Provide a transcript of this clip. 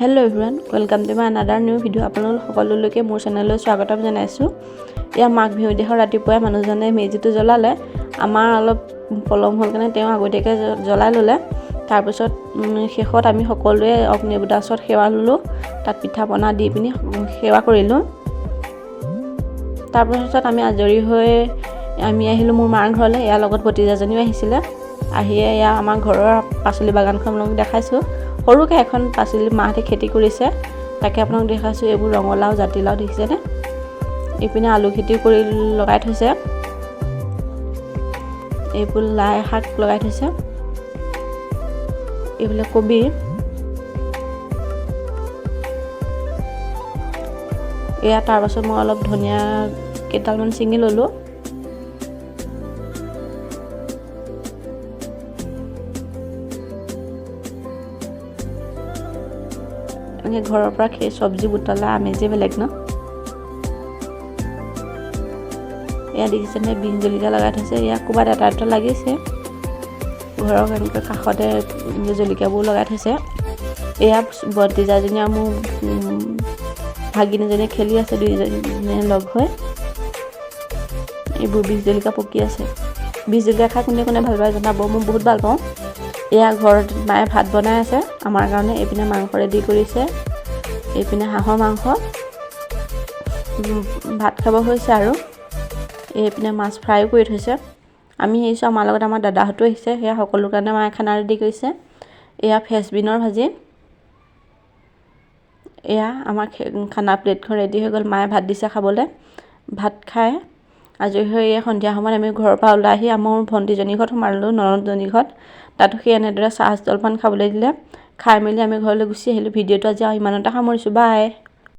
Hello' everyone, welcome to my another new video'. আপোনালোক সকলোলৈকে মোৰ চেনেললৈ স্বাগতম জনাইছোঁ। এয়া মাঘ বিহুৰ দিনাখন ৰাতিপুৱাই মানুহজনে মেজিটো জ্বলালে। আমাৰ অলপ পলম হ'ল কাৰণে তেওঁ আগতীয়াকৈ জ্বলাই ল'লে। তাৰপিছত শেষত আমি সকলোৱে অগ্নিদেৱতাৰ ওচৰত সেৱা ল'লোঁ। তাত পিঠা পনা দি পিনি সেৱা কৰিলোঁ। তাৰপিছত আমি আজৰি হৈ আমি আহিলোঁ মোৰ মাৰ ঘৰলৈ। ইয়াৰ লগত ভতিজাজনীও আহিছিলে। আহিয়ে এয়া আমাৰ ঘৰৰ পাচলি বাগানখন আপোনালোকক দেখাইছোঁ। সৰুকৈ এখন পাচলি মাহঁতে খেতি কৰিছে, তাকে আপোনাক দেখাইছোঁ। এইবোৰ ৰঙালাও, জাতিলাও দেখিছেনে? এইপিনে আলু খেতিও কৰি লগাই থৈছে। এইবোৰ লাই শাক লগাই থৈছে। এইবিলাক কবি। এয়া তাৰপাছত মই অলপ ধনিয়া কেইডালমান ছিঙি ল'লোঁ। এনেকৈ ঘৰৰ পৰা সেই চব্জি বুটলা আমেজেই বেলেগ ন? এয়া দেখিছেনে বিন জলকীয়া লগাই থৈছে। ইয়াক ক'ৰবাত এটা এটা লাগিছে। ঘৰৰ এনেকৈ কাষতে জলকীয়াবোৰ লগাই থৈছে। এয়া ভতিজাজনী আৰু মোৰ ভাগিনীজনীয়ে খেলি আছে, দুইজনীয়ে লগ হৈ। এইবোৰ বিজ জলকীয়া পকি আছে। বিজ জলকীয়া খাই কোনে কোনে ভাল পায় জনাব, মই বহুত ভাল পাওঁ। এয়া ঘৰত মায়ে ভাত বনাই আছে আমাৰ কাৰণে। এইপিনে মাংস ৰেডি কৰিছে, এইপিনে হাঁহৰ মাংস ভাত খাব হৈছে আৰু এইপিনে মাছ ফ্ৰাইও কৰি থৈছে। আমি আহিছোঁ, আমাৰ লগত আমাৰ দাদাহঁতো আহিছে। সেয়া সকলোৰ কাৰণে মায়ে খানা ৰেডি কৰিছে। এয়া ফ্ৰেঞ্চবিনৰ ভাজি। এয়া আমাৰ খানা প্লেটখন ৰেডি হৈ গ'ল। মায়ে ভাত দিছে খাবলৈ। ভাত খাই আজৰি হৈ সন্ধিয়া সময়ত আমি ঘৰৰ পৰা ওলাই আহি আমাৰ ভণ্টিজনীৰ ঘৰত সোমালোঁ, ননদজনীৰ ঘৰত। তাতো সেই এনেদৰে চাহ জলপান খাবলৈ দিলে। খাই মেলি আমি ঘৰলৈ গুচি আহিলোঁ। ভিডিঅ'টো আজি ইমানতে সামৰিছোঁ। বাই।